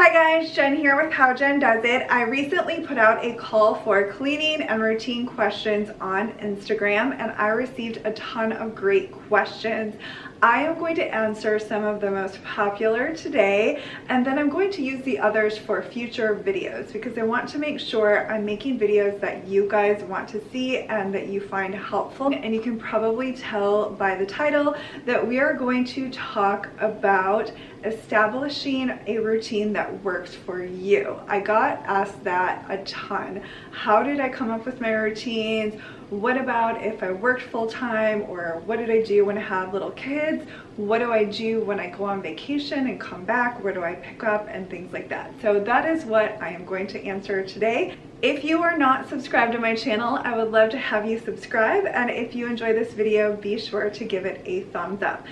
Hi guys, Jen here with How Jen Does It. I recently put out a call for cleaning and routine questions on Instagram and I received a ton of great questions. I am going to answer some of the most popular today and then I'm going to use the others for future videos because I want to make sure I'm making videos that you guys want to see and that you find helpful. And you can probably tell by the title that we are going to talk about establishing a routine that works for you. I got asked that a ton. How did I come up with my routines? What about if I worked full-time, or what did I do when I had little kids? What do I do when I go on vacation and come back? Where do I pick up and things like that? So that is what I am going to answer today. If you are not subscribed to my channel, I would love to have you subscribe, and if you enjoy this video, be sure to give it a thumbs up.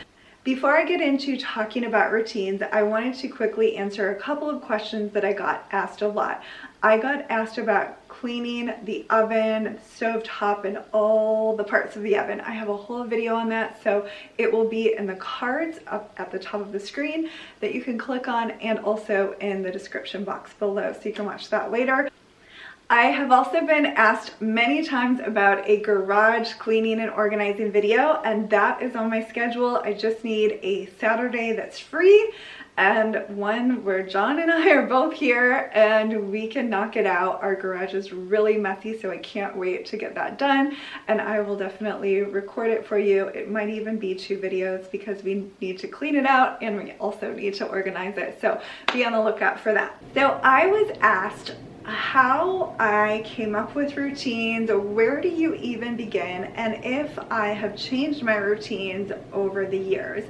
Before I get into talking about routines, I wanted to quickly answer a couple of questions that I got asked a lot. I got asked about cleaning the oven, stovetop, and all the parts of the oven. I have a whole video on that, so it will be in the cards up at the top of the screen that you can click on, and also in the description box below, so you can watch that later. I have also been asked many times about a garage cleaning and organizing video, and that is on my schedule. I just need a Saturday that's free and one where John and I are both here and we can knock it out. Our garage is really messy, so I can't wait to get that done, and I will definitely record it for you. It might even be 2 videos because we need to clean it out and we also need to organize it, so be on the lookout for that. So I was asked how I came up with routines, or where do you even begin, and if I have changed my routines over the years.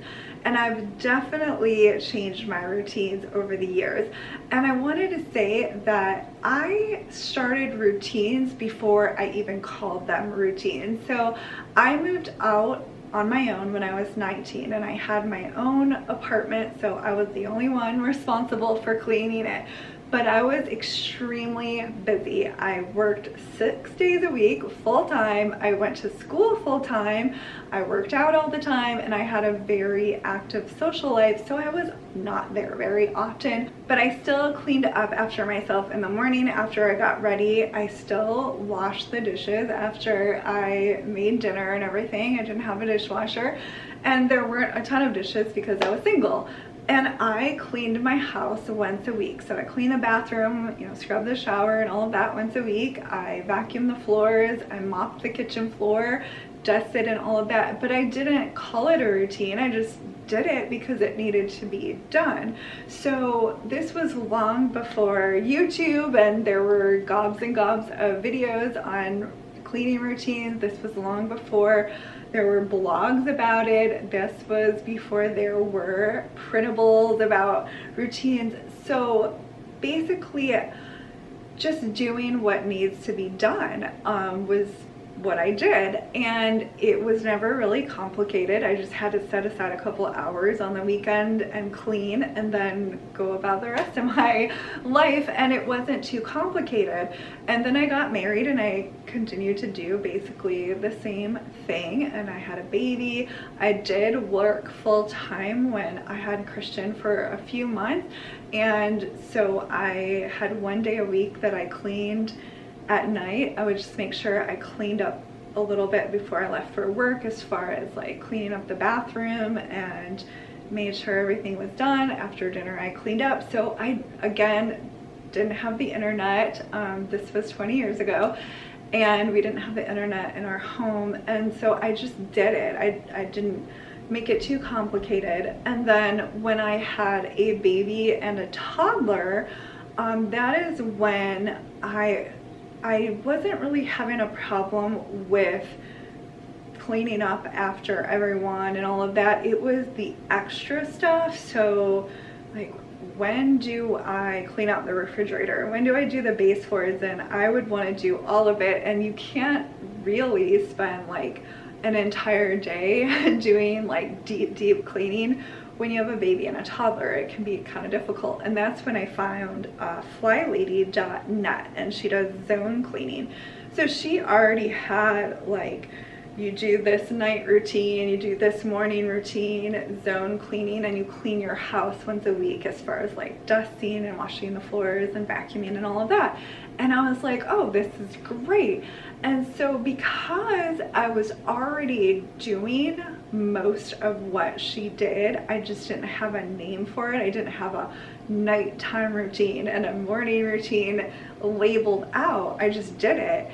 And I've definitely changed my routines over the years. And I wanted to say that I started routines before I even called them routines. So I moved out on my own when I was 19 and I had my own apartment, so I was the only one responsible for cleaning it. But I was extremely busy. I worked 6 days a week full-time. I went to school full-time. I worked out all the time, and I had a very active social life, so I was not there very often. But I still cleaned up after myself in the morning after I got ready. I still washed the dishes after I made dinner and everything. I didn't have a dishwasher, and there weren't a ton of dishes because I was single. And I cleaned my house once a week. So I clean the bathroom, scrub the shower and all of that once a week. I vacuum the floors, I mop the kitchen floor, dusted and all of that. But I didn't call it a routine. I just did it because it needed to be done. So this was long before YouTube, and there were gobs and gobs of videos on cleaning routines. This was long before there were blogs about it. This was before there were printables about routines. So basically just doing what needs to be done was what I did, and it was never really complicated. I just had to set aside a couple hours on the weekend and clean and then go about the rest of my life, and it wasn't too complicated. And then I got married and I continued to do basically the same thing, and I had a baby. I did work full-time when I had Christian for a few months, and so I had 1 day a week that I cleaned at night. I would just make sure I cleaned up a little bit before I left for work, as far as like cleaning up the bathroom, and made sure everything was done. After dinner I cleaned up. So I, again, didn't have the internet. This was 20 years ago, and we didn't have the internet in our home, and so I just did it. I didn't make it too complicated. And then when I had a baby and a toddler, that is when I wasn't really having a problem with cleaning up after everyone and all of that. It was the extra stuff. So like, when do I clean out the refrigerator? When do I do the base floors? And I would want to do all of it, and you can't really spend like an entire day doing like deep cleaning when you have a baby and a toddler. It can be kind of difficult. And that's when I found flylady.net, and she does zone cleaning. So she already had like you do this night routine, you do this morning routine, zone cleaning, and you clean your house once a week as far as like dusting and washing the floors and vacuuming and all of that. And I was like, oh, this is great. And so because I was already doing most of what she did, I just didn't have a name for it. I didn't have a nighttime routine and a morning routine labeled out. I just did it.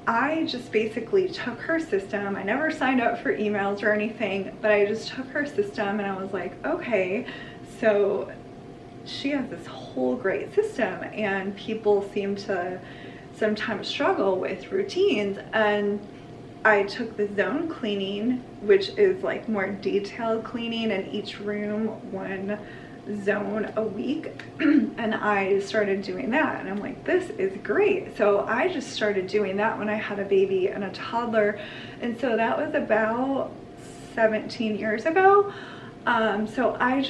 I just basically took her system. I never signed up for emails or anything, but I just took her system and I was like, okay, so she has this whole great system, and people seem to sometimes struggle with routines. And I took the zone cleaning, which is like more detailed cleaning in each room, one zone a week, and I started doing that, and I'm like, this is great. So I just started doing that when I had a baby and a toddler, and so that was about 17 years ago. So I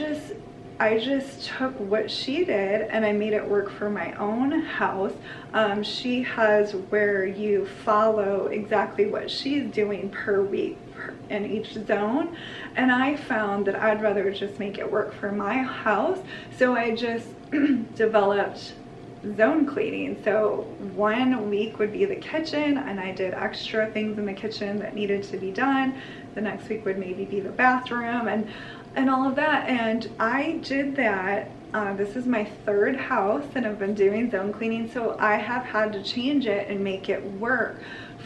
just took what she did and I made it work for my own house. She has where you follow exactly what she's doing per week in each zone, and I found that I'd rather just make it work for my house. So I just developed zone cleaning. So 1 week would be the kitchen, and I did extra things in the kitchen that needed to be done. The next week would maybe be the bathroom and all of that. And I did that. This is my third house and I've been doing zone cleaning, so I have had to change it and make it work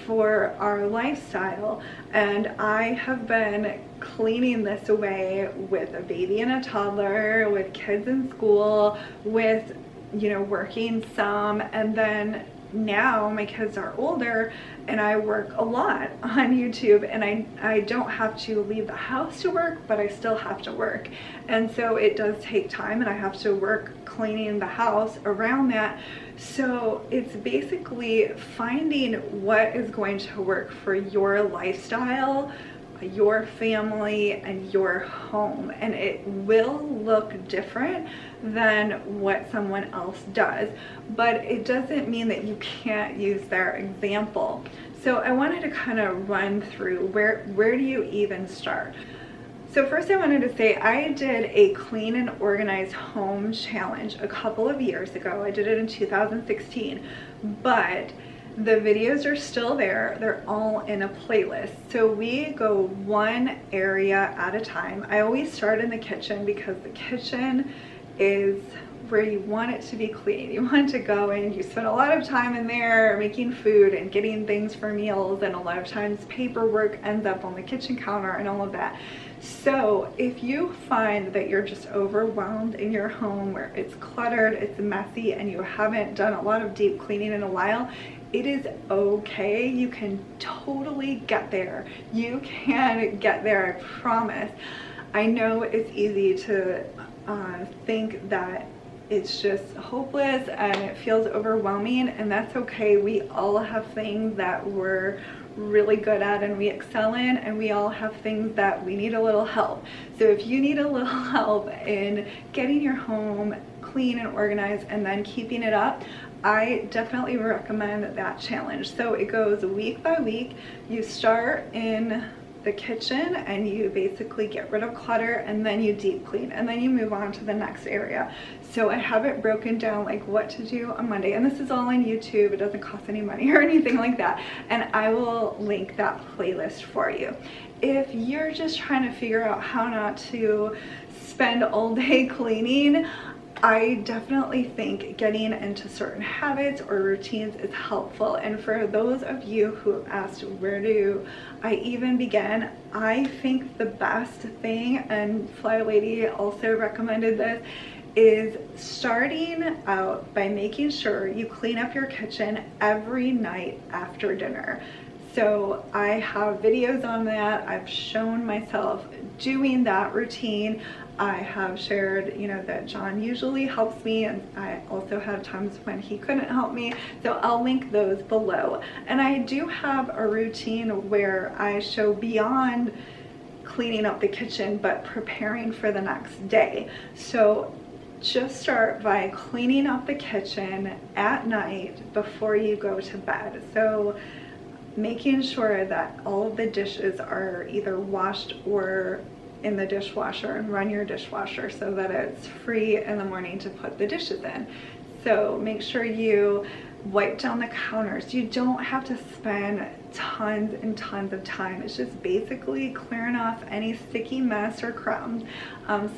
for our lifestyle. And I have been cleaning this away with a baby and a toddler, with kids in school, with, you know, working some, and then now my kids are older and I work a lot on YouTube, and I don't have to leave the house to work, but I still have to work. And so it does take time, and I have to work cleaning the house around that. So it's basically finding what is going to work for your lifestyle, your family, and your home, and it will look different than what someone else does, but it doesn't mean that you can't use their example. So I wanted to kind of run through where do you even start. So first I wanted to say I did a clean and organized home challenge a couple of years ago. I did it in 2016, but the videos are still there. They're all in a playlist. So we go one area at a time. I always start in the kitchen because the kitchen is where you want it to be clean. You want to go in, you spend a lot of time in there making food and getting things for meals, and a lot of times paperwork ends up on the kitchen counter and all of that. So if you find that you're just overwhelmed in your home, where it's cluttered, it's messy, and you haven't done a lot of deep cleaning in a while, it is okay. You can totally get there. You can get there, I promise. I know it's easy to think that it's just hopeless and it feels overwhelming, and that's okay. We all have things that we're really good at and we excel in, and we all have things that we need a little help. So if you need a little help in getting your home clean and organized and then keeping it up, I definitely recommend that challenge. So it goes week by week. You start in the kitchen and you basically get rid of clutter, and then you deep clean, and then you move on to the next area. So I have it broken down like what to do on Monday, and this is all on YouTube. It doesn't cost any money or anything like that, and I will link that playlist for you. If you're just trying to figure out how not to spend all day cleaning, I definitely think getting into certain habits or routines is helpful. And for those of you who have asked where do I even begin, I think the best thing, and Fly Lady also recommended this, is starting out by making sure you clean up your kitchen every night after dinner. So I have videos on that. I've shown myself doing that routine. I have shared, you know, that John usually helps me, and I also have times when he couldn't help me. So I'll link those below. And I do have a routine where I show beyond cleaning up the kitchen, but preparing for the next day. So just start by cleaning up the kitchen at night before you go to bed. So making sure that all of the dishes are either washed or in the dishwasher, and run your dishwasher so that it's free in the morning to put the dishes in. So make sure you wipe down the counters. You don't have to spend tons and tons of time. It's just basically clearing off any sticky mess or crumbs.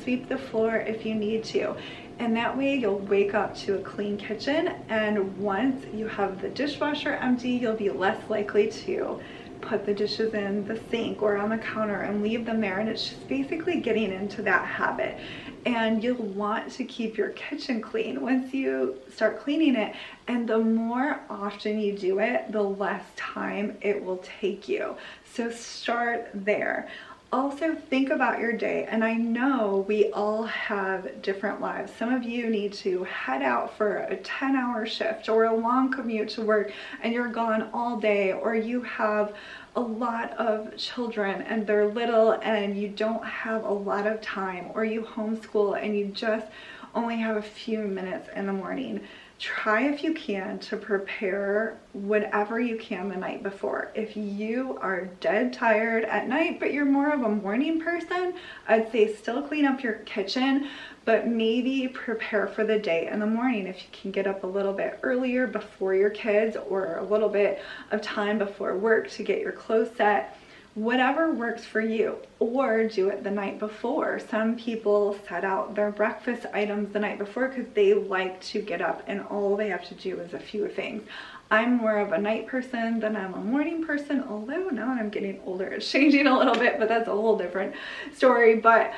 Sweep the floor if you need to. And that way you'll wake up to a clean kitchen, and once you have the dishwasher empty, you'll be less likely to put the dishes in the sink or on the counter and leave them there. And it's just basically getting into that habit. And you'll want to keep your kitchen clean once you start cleaning it, and the more often you do it, the less time it will take you. So start there. Also think about your day, and I know we all have different lives. Some of you need to head out for a 10-hour shift or a long commute to work and you're gone all day, or you have a lot of children and they're little and you don't have a lot of time, or you homeschool and you just only have a few minutes in the morning. Try, if you can, to prepare whatever you can the night before. If you are dead tired at night but you're more of a morning person, I'd say still clean up your kitchen, but maybe prepare for the day in the morning. If you can get up a little bit earlier before your kids, or a little bit of time before work to get your clothes set, whatever works for you, or do it the night before. Some people set out their breakfast items the night before because they like to get up and all they have to do is a few things. I'm more of a night person than I'm a morning person, although now I'm getting older, it's changing a little bit, but that's a whole different story. But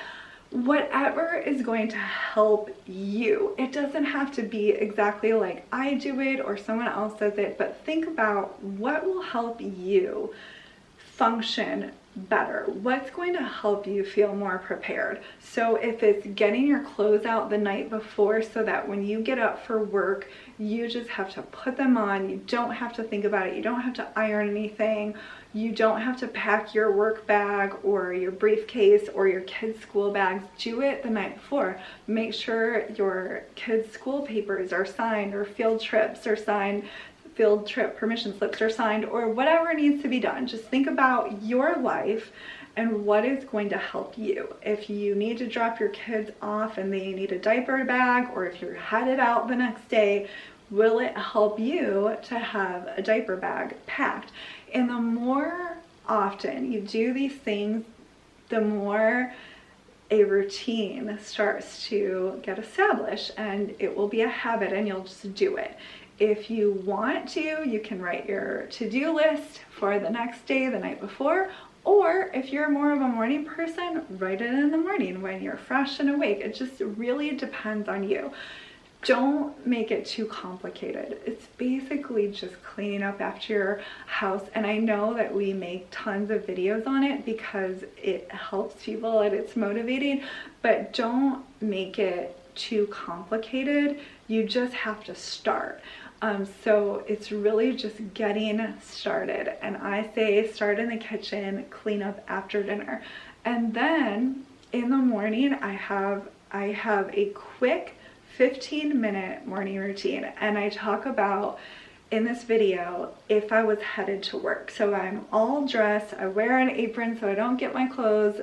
whatever is going to help you. It doesn't have to be exactly like I do it or someone else does it, but think about what will help you function better. What's going to help you feel more prepared? So if it's getting your clothes out the night before so that when you get up for work, you just have to put them on. You don't have to think about it. You don't have to iron anything. You don't have to pack your work bag or your briefcase or your kids' school bags. Do it the night before. Make sure your kids' school papers are signed, or field trips are signed, field trip permission slips are signed, or whatever needs to be done. Just think about your life and what is going to help you. If you need to drop your kids off and they need a diaper bag, or if you're headed out the next day, will it help you to have a diaper bag packed? And the more often you do these things, the more a routine starts to get established, and it will be a habit and you'll just do it. If you want to, you can write your to-do list for the next day the night before, or if you're more of a morning person, write it in the morning when you're fresh and awake. It just really depends on you. Don't make it too complicated. It's basically just cleaning up after your house. And I know that we make tons of videos on it because it helps people and it's motivating, but don't make it too complicated. You just have to start. So it's really just getting started. And I say start in the kitchen, clean up after dinner. And then in the morning, I have a quick 15-minute morning routine, and I talk about in this video if I was headed to work. So I'm all dressed, I wear an apron so I don't get my clothes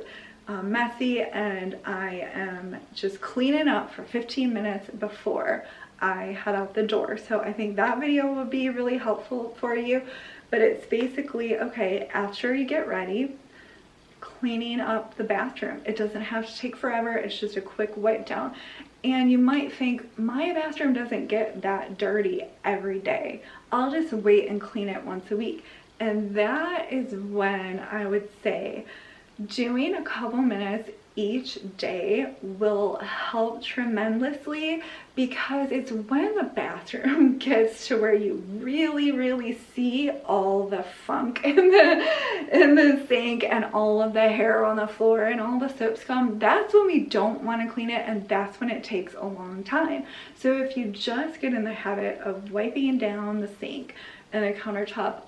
messy, and I am just cleaning up for 15 minutes before I head out the door. So I think that video will be really helpful for you. But it's basically, okay, after you get ready, cleaning up the bathroom. It doesn't have to take forever, it's just a quick wipe down. And you might think, my bathroom doesn't get that dirty every day. I'll just wait and clean it once a week. And that is when I would say doing a couple minutes each day will help tremendously, because it's when the bathroom gets to where you really see all the funk in the sink and all of the hair on the floor and all the soap scum. That's when we don't want to clean it, and that's when it takes a long time. So if you just get in the habit of wiping down the sink and a countertop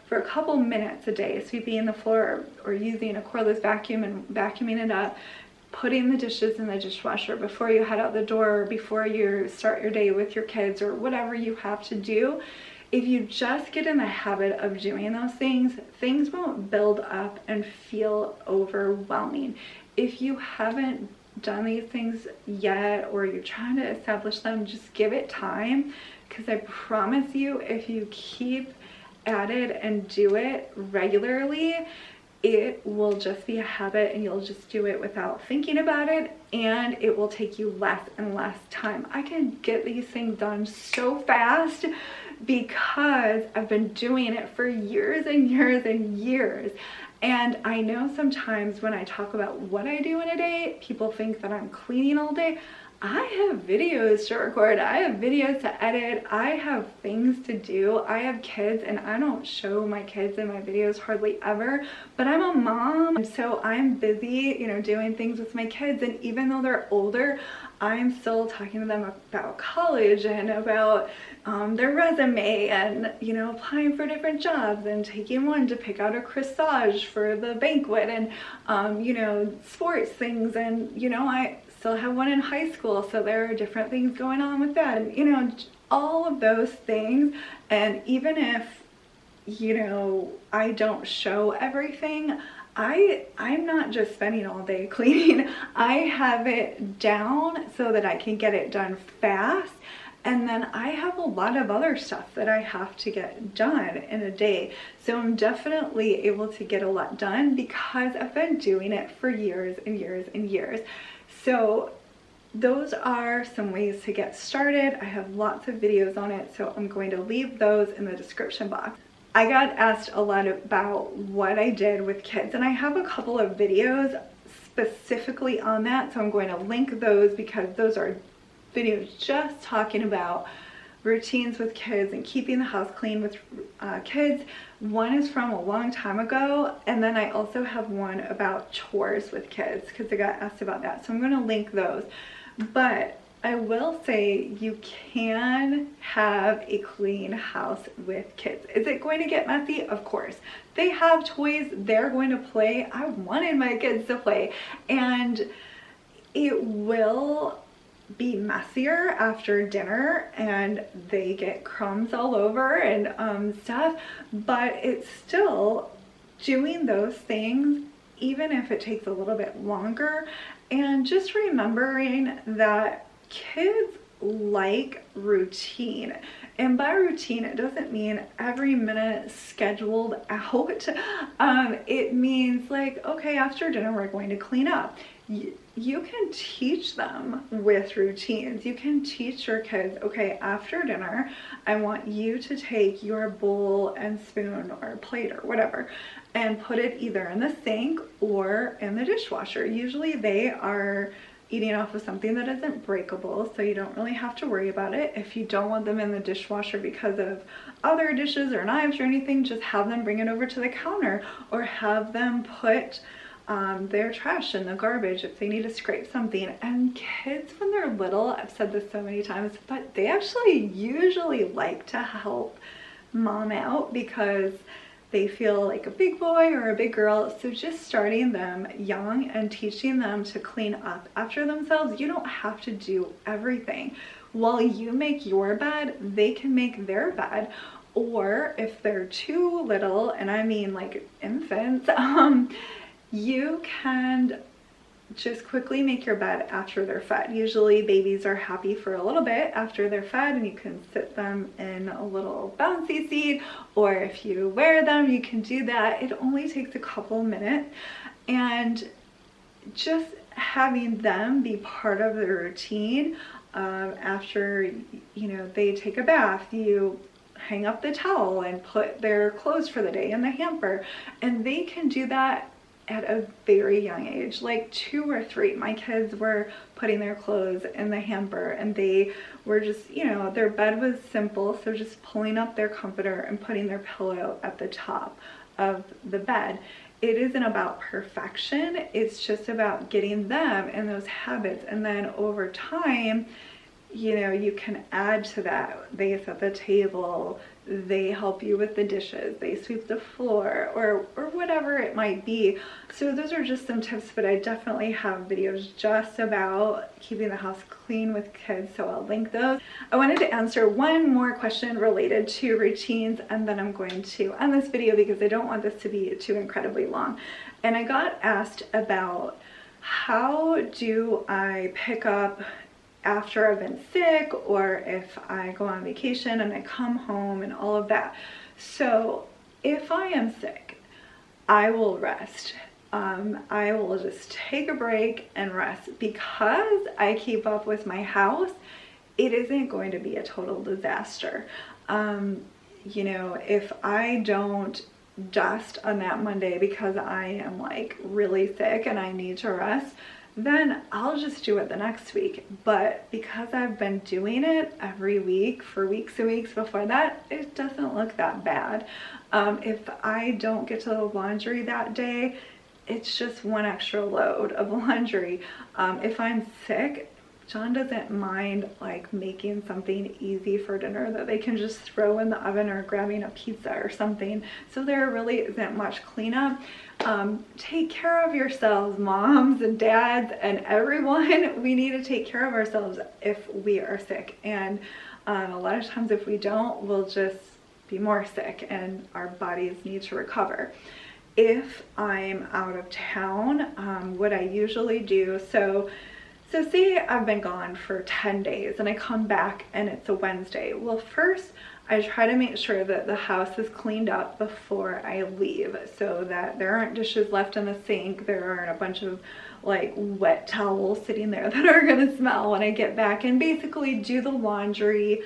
for a couple minutes a day, sweeping the floor or using a cordless vacuum and vacuuming it up, putting the dishes in the dishwasher before you head out the door, or before you start your day with your kids, or whatever you have to do, if you just get in the habit of doing those things, things won't build up and feel overwhelming. If you haven't done these things yet, or you're trying to establish them, just give it time, because I promise you, if you keep at it and do it regularly, it will just be a habit, and you'll just do it without thinking about it, and it will take you less and less time. I can get these things done so fast because I've been doing it for years and years and years. And I know sometimes when I talk about what I do in a day, people think that I'm cleaning all day. I have videos to record, I have videos to edit, I have things to do, I have kids, and I don't show my kids in my videos hardly ever, but I'm a mom, and so I'm busy, you know, doing things with my kids. And even though they're older, I'm still talking to them about college and about their resume, and, you know, applying for different jobs, and taking one to pick out a corsage for the banquet, and you know, sports things. And, you know, I still have one in high school, so there are different things going on with that, and, you know, all of those things. And even if, you know, I don't show everything, I'm not just spending all day cleaning. I have it down so that I can get it done fast. And then I have a lot of other stuff that I have to get done in a day. So I'm definitely able to get a lot done because I've been doing it for years and years and years. So those are some ways to get started. I have lots of videos on it, so I'm going to leave those in the description box. I got asked a lot about what I did with kids, and I have a couple of videos specifically on that, so I'm going to link those, because those are videos just talking about routines with kids and keeping the house clean with kids. One is from a long time ago, and then I also have one about chores with kids, because I got asked about that, so I'm going to link those. But I will say, you can have a clean house with kids. Is it going to get messy? Of course. They have toys, they're going to play. I wanted my kids to play, and it will be messier after dinner, and they get crumbs all over and stuff, but it's still doing those things, even if it takes a little bit longer. And just remembering that kids like routine, and by routine, it doesn't mean every minute scheduled out. It means, like, okay, after dinner we're going to clean up. You can teach them with routines. You can teach your kids, okay, after dinner, I want you to take your bowl and spoon or plate or whatever and put it either in the sink or in the dishwasher. Usually they are eating off of something that isn't breakable, so you don't really have to worry about it. If you don't want them in the dishwasher because of other dishes or knives or anything, just have them bring it over to the counter, or have them put their trash in the garbage if they need to scrape something. And kids, when they're little, I've said this so many times, but they actually usually like to help mom out because they feel like a big boy or a big girl. So just starting them young and teaching them to clean up after themselves. You don't have to do everything. While you make your bed, they can make their bed. Or if they're too little, and I mean like infants, you can just quickly make your bed after they're fed. Usually babies are happy for a little bit after they're fed, and you can sit them in a little bouncy seat, or if you wear them, you can do that. It only takes a couple minutes, and just having them be part of the routine. After, you know, they take a bath, you hang up the towel and put their clothes for the day in the hamper, and they can do that at a very young age, like 2 or 3. My kids were putting their clothes in the hamper, and they were just, you know, their bed was simple, so just pulling up their comforter and putting their pillow at the top of the bed. It isn't about perfection, it's just about getting them in those habits. And then over time, you know, you can add to that. They set the table, they help you with the dishes, they sweep the floor, or whatever it might be. So those are just some tips, but I definitely have videos just about keeping the house clean with kids, so I'll link those. I wanted to answer one more question related to routines, and then I'm going to end this video because I don't want this to be too incredibly long. And I got asked about how do I pick up after I've been sick, or if I go on vacation and I come home and all of that. So if I am sick, I will rest. I will just take a break and rest. Because I keep up with my house, it isn't going to be a total disaster. You know, if I don't dust on that Monday because I am like really sick and I need to rest, then I'll just do it the next week. But because I've been doing it every week for weeks and weeks before that, it doesn't look that bad. If I don't get to the laundry that day, it's just one extra load of laundry. If I'm sick, John doesn't mind like making something easy for dinner that they can just throw in the oven, or grabbing a pizza or something. So there really isn't much cleanup. Take care of yourselves, moms and dads and everyone. We need to take care of ourselves if we are sick. And a lot of times if we don't, we'll just be more sick and our bodies need to recover. If I'm out of town, what I usually do, so say I've been gone for 10 days and I come back and it's a Wednesday. Well, first I try to make sure that the house is cleaned up before I leave, so that there aren't dishes left in the sink, there aren't a bunch of like wet towels sitting there that are gonna smell when I get back, and basically do the laundry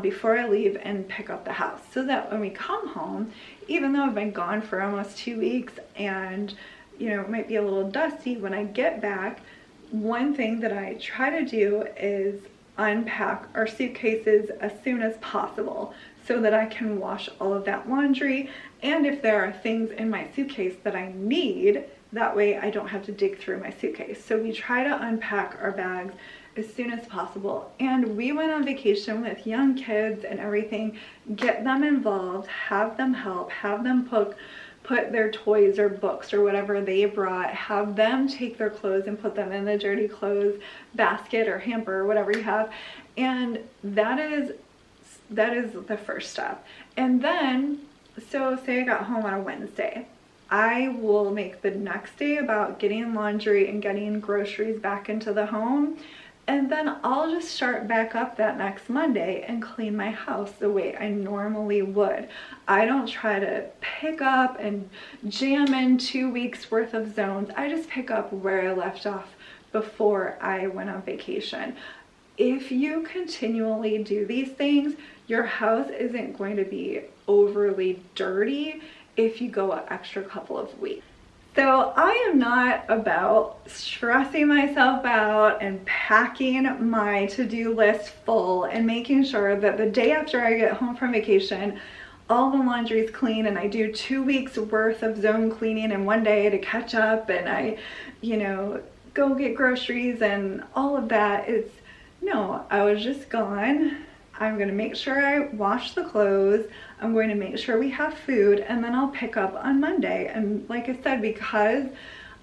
before I leave and pick up the house, so that when we come home, even though I've been gone for almost 2 weeks and you know it might be a little dusty, when I get back, one thing that I try to do is unpack our suitcases as soon as possible so that I can wash all of that laundry. And if there are things in my suitcase that I need, that way I don't have to dig through my suitcase. So we try to unpack our bags as soon as possible. And we went on vacation with young kids and everything. Get them involved, have them help, have them put their toys or books or whatever they brought, have them take their clothes and put them in the dirty clothes basket or hamper or whatever you have. And that is the first step. And then, so say I got home on a Wednesday, I will make the next day about getting laundry and getting groceries back into the home. And then I'll just start back up that next Monday and clean my house the way I normally would. I don't try to pick up and jam in 2 weeks worth of zones. I just pick up where I left off before I went on vacation. If you continually do these things, your house isn't going to be overly dirty if you go an extra couple of weeks. So I am not about stressing myself out and packing my to-do list full and making sure that the day after I get home from vacation, all the laundry is clean and I do 2 weeks worth of zone cleaning in one day to catch up, and I, you know, go get groceries and all of that. No, I was just gone. I'm going to make sure I wash the clothes. I'm going to make sure we have food, and then I'll pick up on Monday. And like I said, because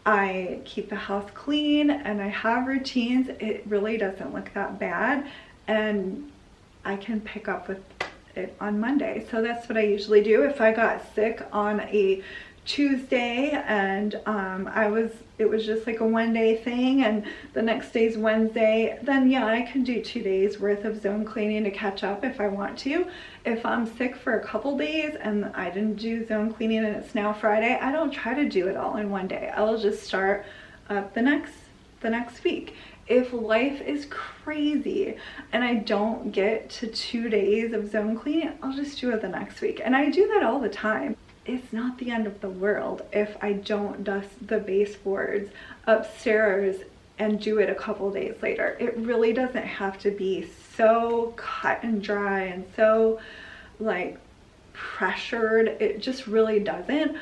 I keep the house clean and I have routines, it really doesn't look that bad, and I can pick up with it on Monday. So that's what I usually do. If I got sick on a Tuesday and it was just like a one-day thing and the next day's Wednesday, then yeah, I can do 2 days worth of zone cleaning to catch up if I want to. If I'm sick for a couple days and I didn't do zone cleaning and it's now Friday, I don't try to do it all in one day. I'll just start up the next week. If life is crazy and I don't get to 2 days of zone cleaning, I'll just do it the next week. And I do that all the time. It's not the end of the world if I don't dust the baseboards upstairs and do it a couple days later. It really doesn't have to be so cut and dry and so like pressured. It just really doesn't.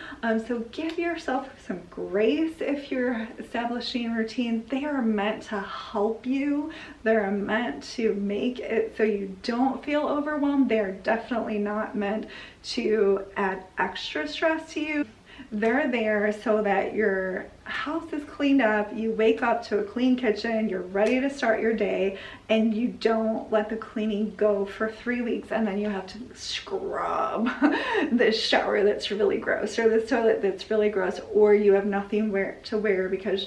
So give yourself some grace if you're establishing routines. They are meant to help you. They're meant to make it so you don't feel overwhelmed. They're definitely not meant to add extra stress to you. They're there so that your house is cleaned up, you wake up to a clean kitchen, you're ready to start your day, and you don't let the cleaning go for 3 weeks and then you have to scrub the shower that's really gross, or the toilet that's really gross, or you have nothing to wear because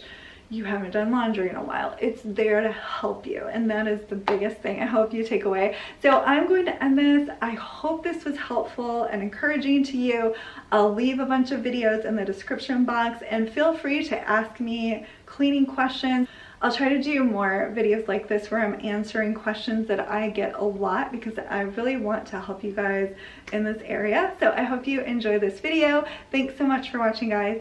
you haven't done laundry in a while. It's there to help you, and that is the biggest thing I hope you take away. So I'm going to end this. I hope this was helpful and encouraging to you. I'll leave a bunch of videos in the description box, and feel free to ask me cleaning questions. I'll try to do more videos like this where I'm answering questions that I get a lot, because I really want to help you guys in this area. So I hope you enjoy this video. Thanks so much for watching, guys.